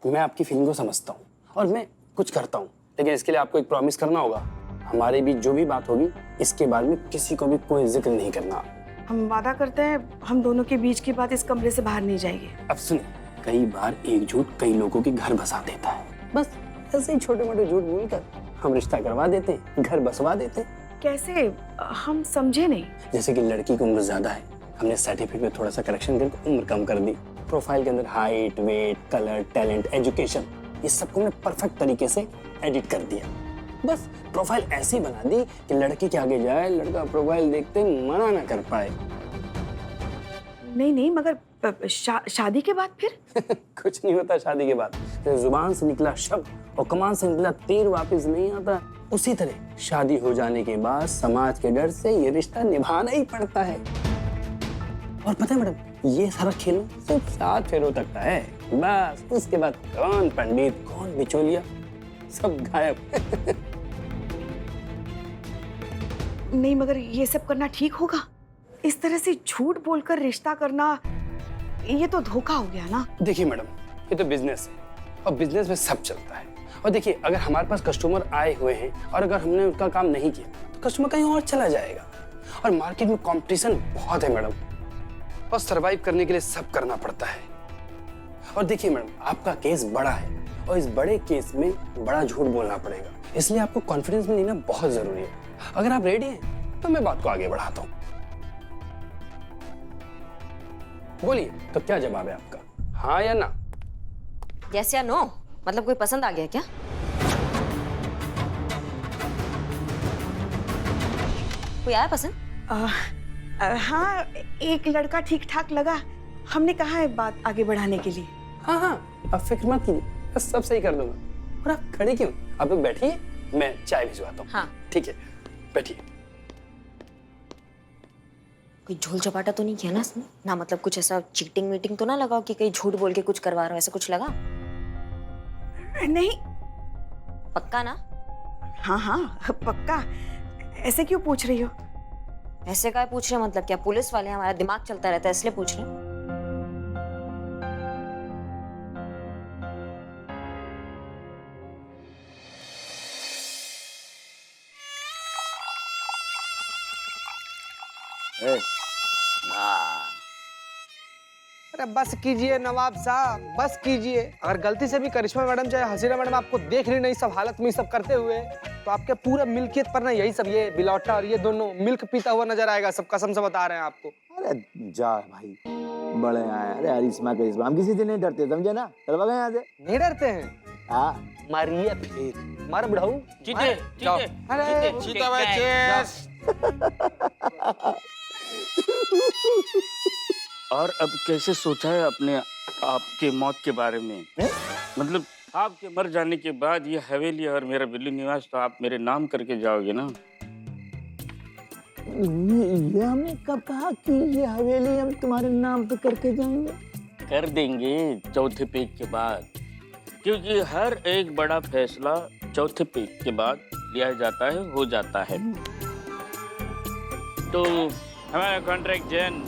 मैं आपकी फीलिंग को समझता हूँ और मैं कुछ करता हूँ, लेकिन इसके लिए आपको एक प्रॉमिस करना होगा। हमारे बीच जो भी बात होगी इसके बारे में किसी को भी कोई जिक्र नहीं करना। हम वादा करते हैं हम दोनों के बीच की बात इस कमरे से बाहर नहीं जाएगी। अब सुनिए, कई बार एक झूठ कई लोगों के घर बसा देता है। बस ऐसे ही छोटे मोटे झूठ बोलकर हम रिश्ता करवा देते हैं, घर बसवा देते हैं। कैसे? हम समझे नहीं। जैसे कि लड़की की उम्र ज्यादा है, हमने सर्टिफिकेट में थोड़ा सा करेक्शन करके उम्र कम कर दी। प्रोफाइल के अंदर height, weight, colour, talent, education, ये सबको हमने परफेक्ट तरीके से एडिट कर दिया। बस प्रोफाइल ऐसी बना दी कि लड़की के आगे जाए, लड़का प्रोफाइल देखते मना ना कर पाए। नहीं, मगर शादी के बाद फिर? कुछ नहीं होता शादी के बाद। जुबान से निकला शब्द और कमान से निकला तीर वापस नहीं आता, उसी तरह शादी हो जाने के बाद समाज के डर से ये रिश्ता निभाना ही पड़ता है। और पता है मैडम, ये सारा खेल सिर्फ 7 फेरों तक का है। बस उसके बाद कौन पंडित, कौन बिचौलिया, सब गायब। नहीं, मगर ये सब करना ठीक होगा? इस तरह से झूठ बोलकर रिश्ता करना, ये तो धोखा हो गया ना। देखिए मैडम, ये तो बिजनेस है और बिजनेस में सब चलता है। और देखिए, अगर हमारे पास कस्टमर आए हुए हैं और अगर हमने उनका काम नहीं किया तो कस्टमर कहीं और चला जाएगा। और मार्केट में कंपटीशन बहुत है मैडम, और सरवाइव करने के लिए सब करना पड़ता है। और देखिए मैडम, आपका केस बड़ा है और इस बड़े केस में बड़ा झूठ बोलना पड़ेगा, इसलिए आपको कॉन्फिडेंस में लेना बहुत जरूरी है। अगर आप रेडी हैं तो मैं बात को आगे बढ़ाता हूँ। बोलिए, तो क्या जवाब है आपका, हाँ या ना? यस या नो? मतलब कोई पसंद आ गया क्या? कोई आया पसंद? हाँ, एक लड़का ठीक ठाक लगा। हमने कहा है बात आगे बढ़ाने के लिए। हाँ, आप फिक्र मत कीजिए, बस सब सही कर दूंगा। और आप खड़े क्यों, आप लोग बैठिए, मैं चाय भिजवाता हूँ। हाँ ठीक है, बैठिए। कोई झोल चपाटा तो नहीं किया ना इसने? ना मतलब कुछ ऐसा चीटिंग वीटिंग तो ना लगाओ कि कहीं झूठ बोल के कुछ करवा रहा हो, ऐसा कुछ लगा? नहीं। पक्का ना? हाँ, पक्का। ऐसे क्यों पूछ रही हो? ऐसे काय पूछ रहे, मतलब क्या पुलिस वाले हमारा दिमाग चलता रहता है इसलिए पूछ रहे? अरे बस कीजिए नवाब साहब, बस कीजिए। अगर गलती से भी करिश्मा मैडम चाहे हसीना मैडम आपको देख ली नहीं सब हालत में सब करते हुए, तो आपके पूरा मिल्कियत पर ना यही सब, ये बिलौटा और ये दोनों मिल्क पीता हुआ नजर आएगा। सब कसम से बता रहे हैं आपको। अरे जा भाई, बड़े आए। अरे करिश्मा हम किसी से नहीं डरते, समझे ना? चल भाग यहाँ से। नहीं डरते हैं? हाँ, मारिए फिर, मार बुढ़ाऊ। चीते, अरे चीता भाई, चीयर्स। और अब कैसे सोचा है अपने आपके मौत के बारे में? मतलब आपके मर जाने के बाद ये हवेली और मेरा दिल्ली निवास तो आप मेरे नाम करके जाओगे ना? ये हमने कब कहा कि ये हवेली हम तुम्हारे नाम पे करके जाएंगे? कर देंगे चौथे पेज के बाद, क्योंकि हर एक बड़ा फैसला चौथे पेज के बाद लिया जाता है, हो जाता है। तो हमारा कॉन्ट्रैक्ट जैन।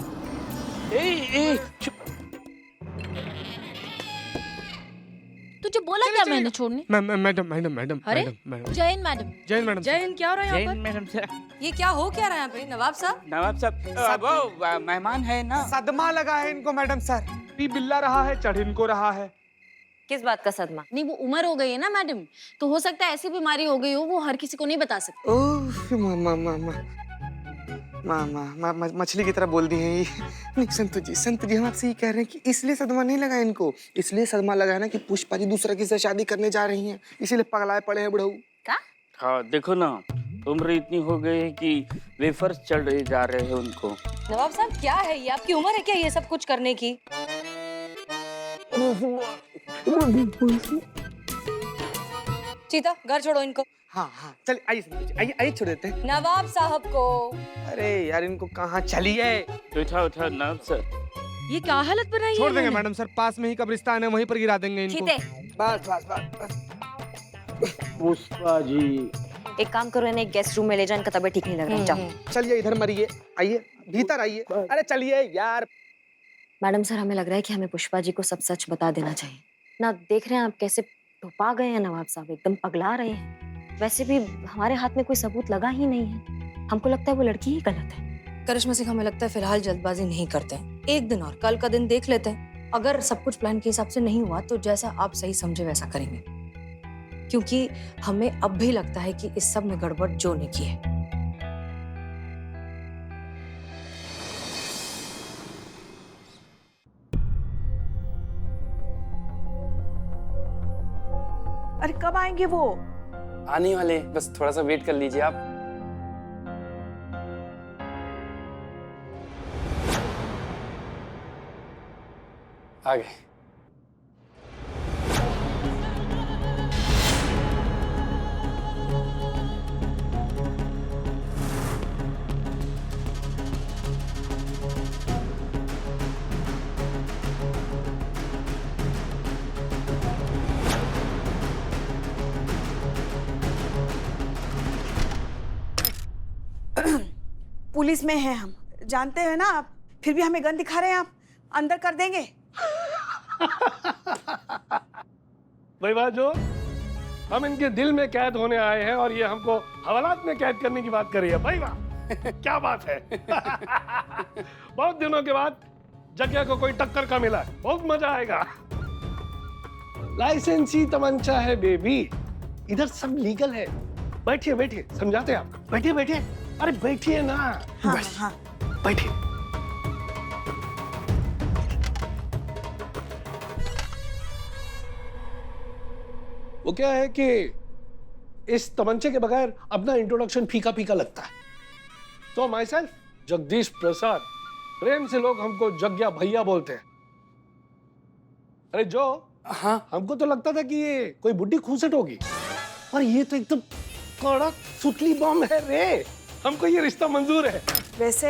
तुझे बोला क्या मैंने छोड़ने? मैडम। अरे जैन मैडम, जैन मैडम। जैन क्या हो रहा है यहाँ पर? मैडम से ये क्या हो क्या रहा है यहाँ पे नवाब साहब? नवाब साहब वो मेहमान है ना। सदमा लगा है इनको मैडम सर, पी बिल्ला रहा है, चढ़ इनको रहा है। किस बात का सदमा? नहीं वो उम्र हो गई है ना मैडम, तो हो सकता है ऐसी बीमारी हो गई हो वो हर किसी को नहीं बता सकते। ओह मामा मछली की तरह बोल दी है ये। नहीं संत जी हम आपसे ये कह रहे हैं कि इसलिए सदमा नहीं लगा इनको, इसलिए सदमा लगा है ना कि पुष्पा जी दूसरा किसी से शादी करने जा रही हैं, इसीलिए पगलाए पड़े हैं बुढ़ऊ। क्या? हाँ देखो ना, उम्र इतनी हो गई है कि वेफर्स चढ़ रहे जा रहे हैं उनको। नवाब साहब क्या है ये, आपकी उम्र है क्या ये सब कुछ करने की? चीता घर छोड़ो इनको। हाँ चल आइए आइए छोड़ देते हैं नवाब साहब को। अरे यार इनको कहाँ चलिए। तो उठा नाम सर। ये क्या हालत बनाई है? छोड़ देंगे मैडम सर, पास में ही कब्रिस्तान है, वहीं पर गिरा देंगे इनको। चीते, बस। पुष्पा जी, एक काम करो, इन्हें गेस्ट रूम में ले जाओ, इनका तबीयत ठीक नहीं लग रहा है। जाओ। चलिए इधर मरिए, आइए भीतर आइए। अरे चलिए यार। मैडम सर, हमें लग रहा है कि हमें पुष्पा जी को सब सच बता देना चाहिए। ना देख रहे हैं आप कैसे टुपा गए हैं नवाब साहब, एकदम पगला रहे हैं। वैसे भी हमारे हाथ में कोई सबूत लगा ही नहीं है। हमको लगता है वो लड़की ही गलत है। करिश्मा सिंह, हमें लगता है फिलहाल जल्दबाजी नहीं करते हैं। एक दिन और, कल का दिन देख लेते हैं। अगर सब कुछ प्लान के हिसाब से नहीं हुआ तो जैसा आप सही समझे वैसा करेंगे, क्योंकि हमें अब भी लगता है कि इस सब में गड़बड़ जो ने की है। अरे कब आएंगे वो? आने वाले, बस थोड़ा सा वेट कर लीजिए आप। आ गए। पुलिस में हैं हम, जानते हैं ना आप, फिर भी हमें गन दिखा रहे हैं आप। अंदर कर देंगे। भाई बाजो, हम इनके दिल में कैद होने आए हैं और ये हमको हवालात में कैद करने की बात कर रही है। भाई वाह, क्या बात है। बहुत दिनों के बाद जग्या को कोई टक्कर का मिला है, बहुत मजा आएगा। लाइसेंसी तमंचा है बेबी, इधर सब लीगल है। बैठिए बैठिए, समझाते हैं आपको। बैठिए बैठिए, अरे बैठिए ना। हाँ हाँ। बैठिए। वो क्या है कि इस तमंचे के बगैर अपना इंट्रोडक्शन फीका फीका लगता है। तो माई सेल्फ जगदीश प्रसाद, प्रेम से लोग हमको जग्या भैया बोलते हैं। अरे जो, हाँ, हमको तो लगता था कि ये कोई बुड्ढी खूंसट होगी, और ये तो एकदम कड़क सुतली बम है रे। हमको ये रिश्ता मंजूर है। वैसे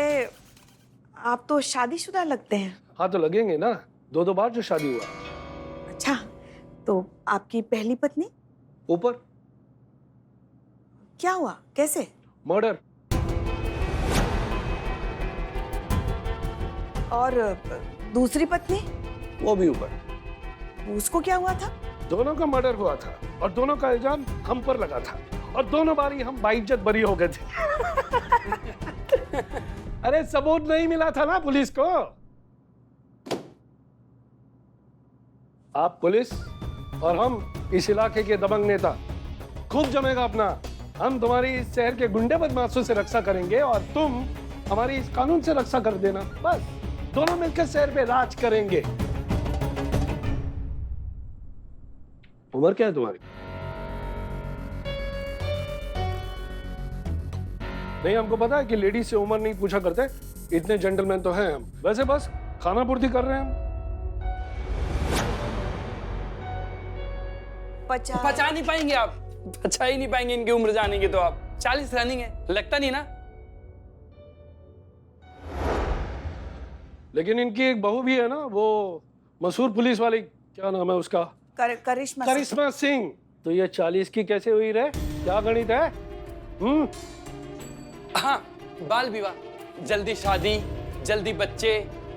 आप तो शादीशुदा लगते हैं। हाँ तो लगेंगे ना, दो बार जो शादी हुआ। अच्छा, तो आपकी पहली पत्नी? ऊपर। क्या हुआ, कैसे? मर्डर। और दूसरी पत्नी? वो भी ऊपर। उसको क्या हुआ था? दोनों का मर्डर हुआ था और दोनों का इल्जाम हम पर लगा था, और दोनों बारी हम बाइज्जत बरी हो गए थे। अरे सबूत नहीं मिला था ना पुलिस को। आप पुलिस और हम इस इलाके के दबंग नेता, खूब जमेगा अपना। हम तुम्हारी इस शहर के गुंडे बदमाशों से रक्षा करेंगे और तुम हमारी इस कानून से रक्षा कर देना। बस दोनों मिलकर शहर पे राज करेंगे। उम्र क्या है तुम्हारी? नहीं, हमको पता है कि लेडीज से उम्र नहीं पूछा करते, इतने जेंटलमैन तो हैं हम। वैसे बस खाना पूर्ति कर रहे हैं हम। पचा नहीं पाएंगे आप, पचा ही नहीं पाएंगे इनकी उम्र जानेंगे तो आप। 40 रनिंग है, लगता नहीं ना। लेकिन इनकी एक बहू भी है ना, वो मशहूर पुलिस वाली, क्या नाम है उसका? करिश्मा सिंह। तो ये 40 की कैसे हुई रे? क्या गणित है? हाँ, बाल विवाह, जल्दी शादी, जल्दी बच्चे,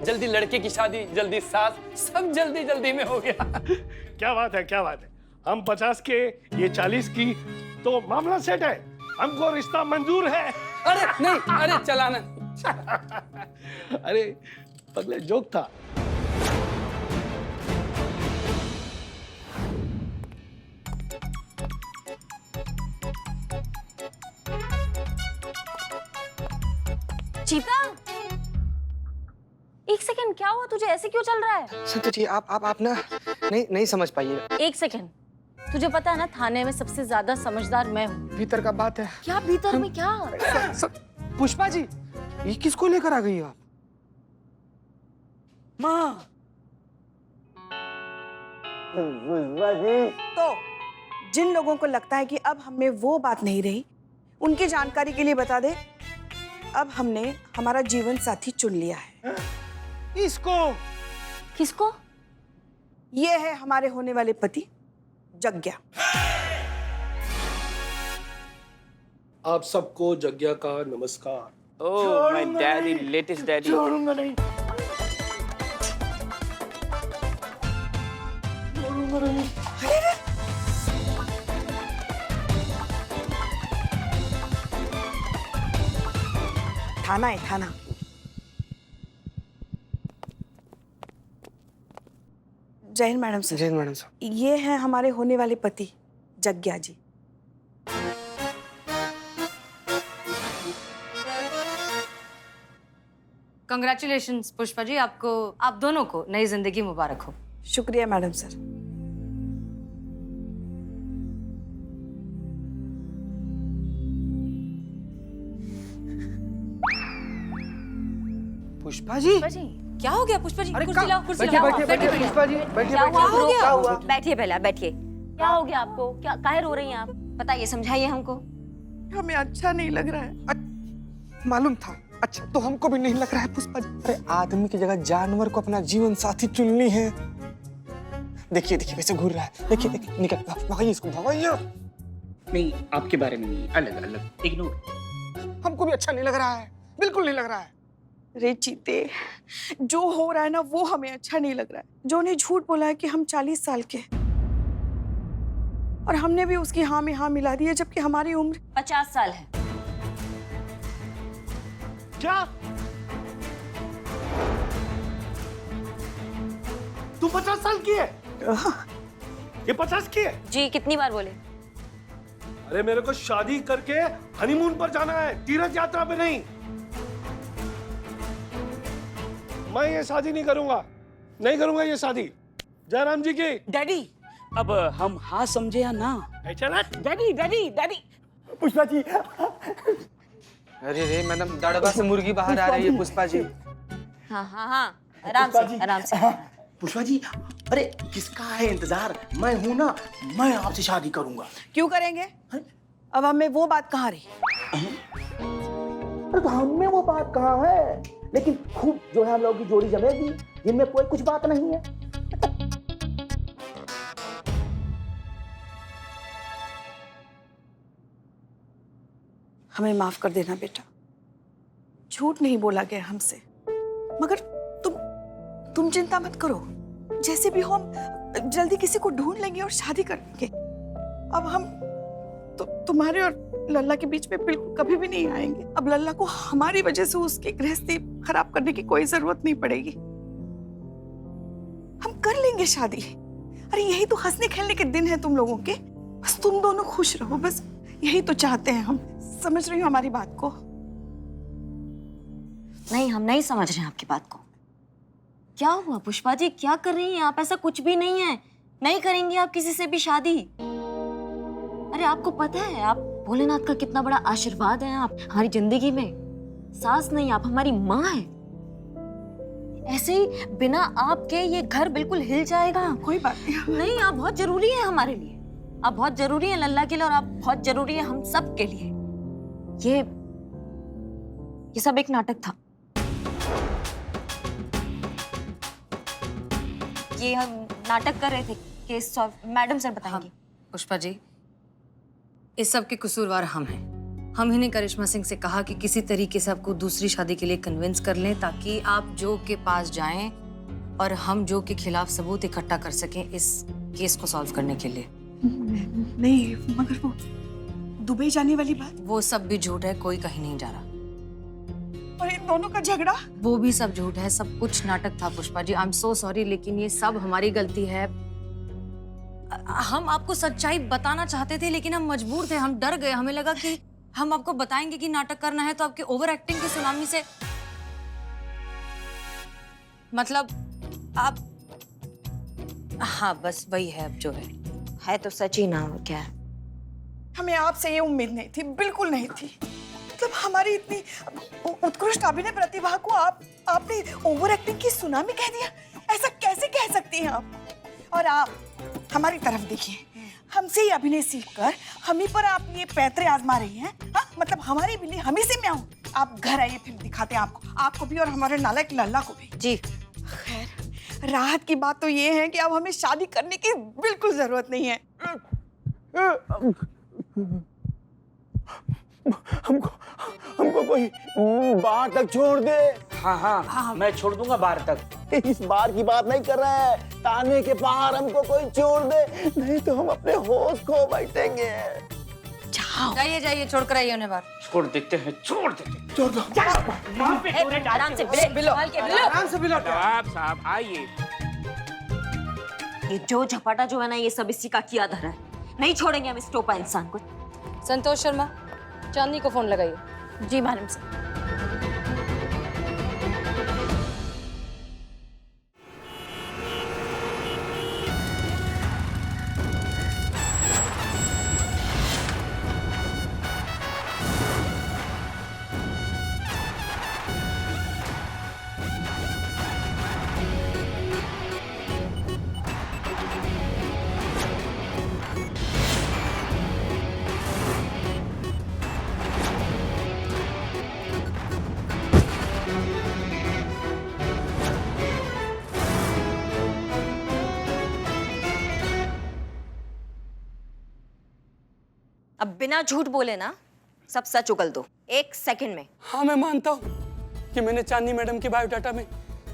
जल्दी लड़के की शादी, जल्दी सास, सब जल्दी जल्दी में हो गया। क्या बात है, क्या बात है। हम 50 के, ये 40 की, तो मामला सेट है। हमको रिश्ता मंजूर है। अरे नहीं, अरे चलाना। अरे पगले, जोक था। चीता, एक सेकंड, क्या हुआ तुझे? ऐसे क्यों चल रहा है? संतोष जी, आप ना नहीं समझ पाइए। एक सेकंड, तुझे पता है ना थाने में सबसे ज्यादा समझदार मैं हूँ। भीतर का बात है। क्या भीतर में क्या? पुष्पा जी, ये किसको लेकर आ गई आप? माँ। तो जिन लोगों को लगता है कि अब हमें वो बात नहीं रही, उनकी जानकारी के लिए बता दे, अब हमने हमारा जीवन साथी चुन लिया है। इसको? किसको? ये है हमारे होने वाले पति जग्या। आप सबको जग्या का नमस्कार। Oh my daddy, latest daddy. छोड़ूंगा नहीं, छोड़ूंगा नहीं। थाना है, थाना। जय हिंद मैडम सर। जय हिंद मैडम सर। ये हैं हमारे होने वाले पति जग्या जी। कंग्रेचुलेशंस पुष्पा जी, आपको, आप दोनों को नई जिंदगी मुबारक हो। शुक्रिया मैडम सर। पुष्पा जी, क्या हो गया पुष्पा जी? अरे कुर्सी लाओ, कुर्सी बैठिए लाओ। बैठिए बैठिए पुष्पा जी, बैठिए क्या हुआ बैठिए। क्या हुआ? बैठिए पहले, आप बैठिए। क्या हो गया आपको? क्या काहे रो रही हैं आप? बताइए, समझाइए हमको। हमें अच्छा नहीं लग रहा है। मालूम था। अच्छा तो हमको भी नहीं लग रहा है पुष्पा जी। अरे आदमी की जगह जानवर को अपना जीवन साथी चुननी है। देखिए देखिए कैसे घूर रहा है। देखिए देखिए, निकल भगाइए इसको, भगाइए। नहीं, आपके बारे में नहीं, अलग अलग, इग्नोर। हमको भी अच्छा नहीं लग रहा है, बिल्कुल नहीं लग रहा है। रे चीते, जो हो रहा है ना वो हमें अच्छा नहीं लग रहा है। जो ने झूठ बोला है कि हम 40 साल के हैं। और हमने भी उसकी हाँ में हाँ मिला दी है, जबकि हमारी उम्र 50 साल है। क्या तू 50 साल की है? ये 50 की है? जी, कितनी बार बोले? अरे मेरे को शादी करके हनीमून पर जाना है, तीर्थ यात्रा पे नहीं। मैं ये शादी नहीं करूंगा, नहीं करूंगा ये शादी। जयराम जी की। डैडी, अब हम हाँ समझे या ना? चला daddy daddy daddy. Pushpa ji, अरे रे मैडम, दड़बा से मुर्गी बाहर आ रही है पुष्पा जी। हाँ हाँ हाँ, आराम से, आराम से। पुष्पा जी, अरे किसका है इंतजार? मैं हूं ना, मैं आपसे शादी करूंगा। क्यों करेंगे? अब हमें वो बात कहाँ रही? अरे तो हमें वो बात कहाँ है, लेकिन खूब जो है हम लोगों की जोड़ी जमेगी, जिनमें कोई कुछ बात नहीं है। हमें माफ कर देना बेटा, झूठ नहीं बोला गया हमसे। मगर तुम चिंता मत करो, जैसे भी हो हम जल्दी किसी को ढूंढ लेंगे और शादी कर लेंगे। अब हम तुम्हारे और लल्ला के बीच में बिल्कुल कभी भी नहीं आएंगे। अब लल्ला को हमारी वजह से उसकी गृहस्थी खराब करने की कोई जरूरत नहीं पड़ेगी। हम कर लेंगे शादी। अरे यही तो हंसने खेलने के दिन है तुम लोगों के। बस तुम दोनों खुश रहो, बस यही तो चाहते हैं हम। समझ रही हो हमारी बात को? नहीं, हम नहीं समझ रहे हैं आपकी बात को। क्या हुआ पुष्पा जी, क्या कर रही हैं आप? ऐसा कुछ भी नहीं है, नहीं करेंगी आप किसी से भी शादी। अरे आपको पता है, आप भोलेनाथ का कितना बड़ा आशीर्वाद है आप हमारी जिंदगी में। सास नहीं, आप हमारी माँ हैं। ऐसे ही बिना आपके ये घर बिल्कुल हिल जाएगा। कोई बात नहीं। नहीं, आप बहुत जरूरी है हमारे लिए। आप बहुत जरूरी है लल्ला के लिए, और आप बहुत जरूरी है हम सब के लिए। ये सब एक नाटक था। ये हम नाटक कर रहे थे। केस मैडम सर बताएंगे। पुष्पा जी, इस सब के कसूरवार हम हैं। हम ही ने करिश्मा सिंह से कहा कि किसी तरीके से आपको दूसरी शादी के लिए कन्विंस कर लें, ताकि आप जो के पास जाएं और हम जो के खिलाफ सबूत इकट्ठा कर सकें इस केस को सॉल्व करने के लिए। नहीं, मगर वो दुबई जाने वाली बात, वो सब भी झूठ है, कोई कहीं नहीं जा रहा। और इन दोनों का झगड़ा, वो भी सब झूठ है, सब कुछ नाटक था Pushpa ji. I am so sorry, लेकिन ये सब हमारी गलती है। हम आपको सच्चाई बताना चाहते थे, लेकिन हम मजबूर थे। हम डर गए, हमें लगा कि हम आपको बताएंगे कि नाटक करना है तो आपके ओवर एक्टिंग की सुनामी से, मतलब आप, हाँ बस वही है अब जो है तो सच ही ना, क्या है? हमें आपसे ये उम्मीद नहीं थी, बिल्कुल नहीं थी। मतलब हमारी इतनी उत्कृष्ट अभिनय प्रतिभा को आपने ओवर एक्टिंग की सुनामी कह दिया। ऐसा कैसे कह सकती हैं आप? और आप हमारी तरफ देखिए, हमसे ही अभिनय सीखकर हम ही पर आप ये पैतरे आजमा रही हैं। हाँ, मतलब हमारी बिल्ली हम ही से म्याऊं। आप घर आइए, फिर दिखाते हैं आपको भी और हमारे नालायक लल्ला को भी। जी। खैर, राहत की बात तो ये है कि अब हमें शादी करने की बिल्कुल जरूरत नहीं है। हमको कोई बाहर तक छोड़ दे। हाँ, मैं छोड़ दूंगा बाहर तक। इस बार की बात नहीं कर रहा है, ताने के बाहर हमको कोई छोड़ दे, नहीं तो हम अपने होश खो बैठेंगे। जहाँ जाइए जाइए, छोड़ कर आइए उन्हें बाहर। छोड़ देते हैं, छोड़ देते हैं। आराम से बिलो आराम से बिलो। नवाब साहब आइए। ये जो झपाटा जो है ना, ये सब इसी का किया धरा है। नहीं छोड़ेंगे हम इस टोपा इंसान को। संतोष शर्मा, चांदनी को फोन लगाइए। जी मैडम सर। अब बिना झूठ बोले ना सब सच उगल दो 1 सेकंड में। हाँ मैं मानता हूँ कि मैंने चांदनी मैडम के बायोडाटा में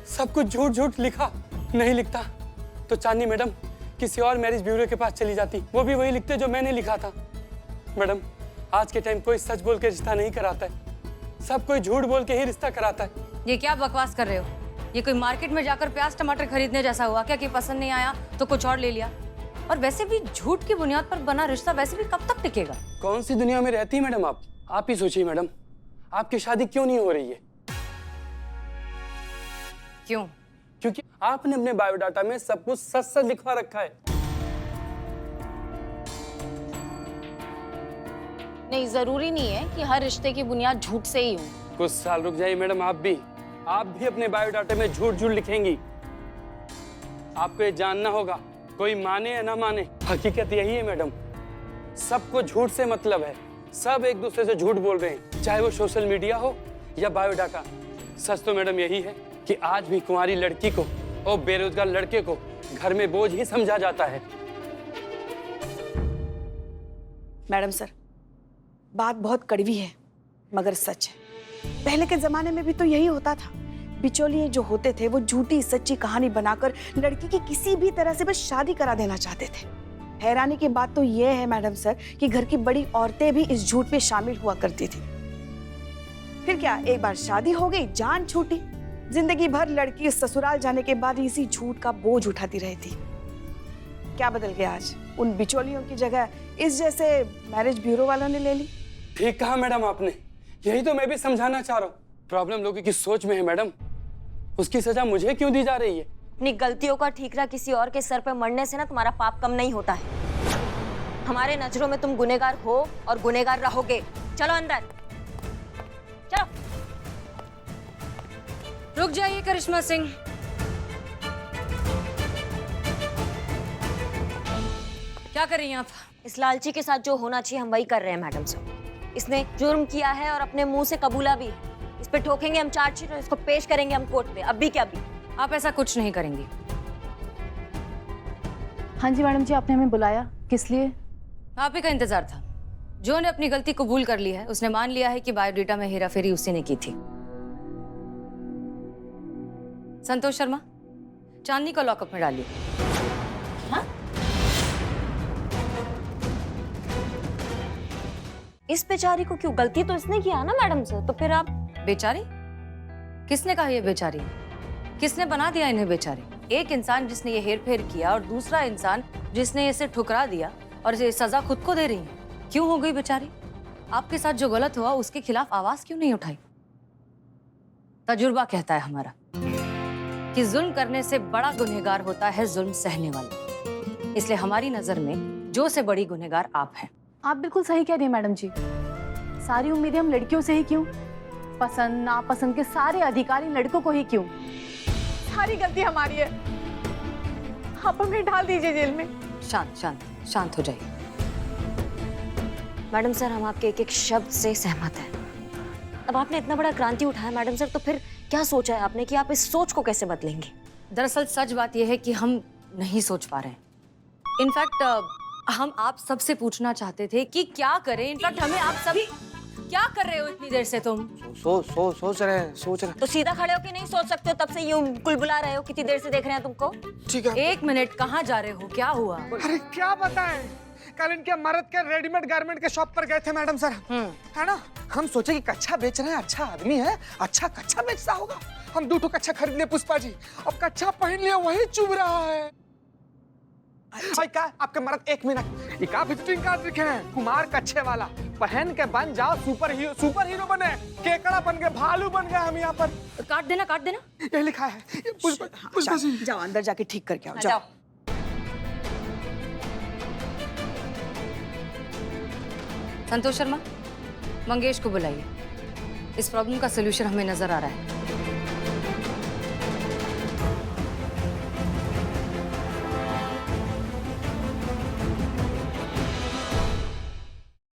सब कुछ झूठ झूठ लिखा। नहीं लिखता तो चांदनी मैडम किसी और मैरिज ब्यूरो के पास चली जाती, वो भी वही लिखते जो मैंने लिखा था। मैडम आज के टाइम कोई सच बोल के रिश्ता नहीं कराता है, सब कोई झूठ बोल के ही रिश्ता कराता है। ये क्या बकवास कर रहे हो? ये कोई मार्केट में जाकर प्याज टमाटर खरीदने जैसा हुआ क्या कि पसंद नहीं आया तो कुछ और ले लिया? और वैसे भी झूठ की बुनियाद पर बना रिश्ता वैसे भी कब तक टिकेगा? कौन सी दुनिया में रहती है मैडम आप ही सोचिए मैडम, आपकी शादी क्यों नहीं हो रही है? क्यों? क्योंकि आपने अपने बायोडाटा में सब कुछ सच सच लिखवा रखा है। नहीं, जरूरी नहीं है कि हर रिश्ते की बुनियाद झूठ से ही हो। कुछ साल रुक जाइए मैडम, आप भी अपने बायोडाटा में झूठ झूठ लिखेंगी। आपको ये जानना होगा, कोई माने या ना माने, हकीकत यही है मैडम। सबको झूठ से मतलब है, सब एक दूसरे से झूठ बोल रहे हैं, चाहे वो सोशल मीडिया हो या बायोडाटा। सच तो मैडम यही है कि आज भी कुंवारी लड़की को और बेरोजगार लड़के को घर में बोझ ही समझा जाता है। मैडम सर, बात बहुत कड़वी है मगर सच है। पहले के जमाने में भी तो यही होता था। बिचौलिए जो होते थे वो झूठी सच्ची कहानी बनाकर लड़की की किसी भी तरह से बस शादी करा देना चाहते थे। हैरानी की बात तो ये है मैडम सर कि घर की बड़ी औरतें भी इस झूठ में शामिल हुआ करती थी। फिर क्या, एक बार शादी हो गई, जान छूटी। जिंदगी भर लड़की ससुराल जाने के बाद इसी झूठ का बोझ उठाती रही थी। क्या बदल गया आज? उन बिचौलियों की जगह इस जैसे मैरिज ब्यूरो वालों ने ले ली। ठीक कहा मैडम आपने, यही तो मैं भी समझाना चाह रहा हूँ। प्रॉब्लम लोगों की सोच में है मैडम, उसकी सजा मुझे क्यों दी जा रही है? अपनी गलतियों का ठीकरा किसी और के सर पे मरने से ना तुम्हारा पाप कम नहीं होता है। हमारे नजरों में तुम गुनहगार हो और गुनहगार रहोगे। चलो अंदर चलो। रुक जाइए करिश्मा सिंह, क्या कर रही हैं आप? इस लालची के साथ जो होना चाहिए हम वही कर रहे हैं मैडम साहब। इसने जुर्म किया है और अपने मुंह से कबूला भी। इस पे ठोकेंगे हम चार्जशीट और इसको पेश करेंगे हम कोर्ट पे। अभी क्या अभी? आप ऐसा कुछ नहीं करेंगी। हाँ जी मैडम जी, आपने हमें बुलाया किस लिए? आप ही का इंतजार था। जो ने अपनी गलती कबूल कर ली है, उसने मान लिया है कि बायोडेटा में हेराफेरी उसी ने की थी। संतोष शर्मा, चांदनी को लॉकअप में डालिए। इस बेचारी को क्यों? गलती तो इसने किया ना मैडम सर, तो फिर आप? बेचारी? किसने कहा ये बेचारी? किसने बना दिया इन्हें बेचारी? एक इंसान जिसने ये हेर फेर किया और दूसरा इंसान जिसने इसे ठुकरा दिया और ये सजा खुद को दे रही है। क्यों हो गई बेचारी? आपके साथ जो गलत हुआ उसके खिलाफ आवाज क्यों नहीं उठाई? तजुर्बा कहता है हमारा कि जुल्म करने से बड़ा गुनहगार होता है जुल्म सहने वाला। इसलिए हमारी नजर में जो से बड़ी गुनहगार आप हैं। आप बिल्कुल सही कह रही हैं मैडम जी। सारी उम्मीदें हम लड़कियों से ही क्यों? पसंद नापसंद के सारे अधिकार इन लड़कों को ही क्यों? सारी गलती हमारी है। आप हमें डाल दीजिए जेल में। शांत शांत शांत हो जाइए। मैडम सर, हम आपके एक एक शब्द से सहमत हैं। अब आपने इतना बड़ा क्रांति उठाया मैडम सर, तो फिर क्या सोचा है आपने कि आप इस सोच को कैसे बदलेंगे? दरअसल सच बात यह है कि हम नहीं सोच पा रहे हैं। इनफैक्ट हम आप सबसे पूछना चाहते थे कि क्या करें। इनफैक्ट हमें आप सभी क्या कर रहे हो इतनी देर से? तुम सोच रहे हैं। तो सीधा खड़े हो कि नहीं सोच सकते हो? तब से यूं कुलबुला रहे हो, कितनी देर से देख रहे हैं तुमको। ठीक है। 1 मिनट, कहाँ जा रहे हो? क्या हुआ? अरे क्या बताएं, कल इनके मर्द के रेडीमेड गारमेंट के शॉप पर गए थे मैडम सर, है ना? हम सोचे कि कच्छा बेच रहे हैं, अच्छा आदमी है, अच्छा कच्छा बेचता होगा। हम 2 कच्छा खरीद लिए पुष्पा जी, अब कच्छा पहन लिया वही चुभ रहा है। भाई क्या आपके मर्द, 1 मिनट, ये क्या विजिटिंग कार्ड लिखे हैं? कुमार कच्छे वाला, पहन के बन जाओ सुपर हीरो बने, केकड़ा बन गए, भालू बन गए हम यहाँ पर। काट देना। ये लिखा है पुष्पा जी। जाओ अंदर जाके ठीक करके आओ, जाओ। संतोष शर्मा, मंगेश को बुलाइए। इस प्रॉब्लम का सोल्यूशन हमें नजर आ रहा है।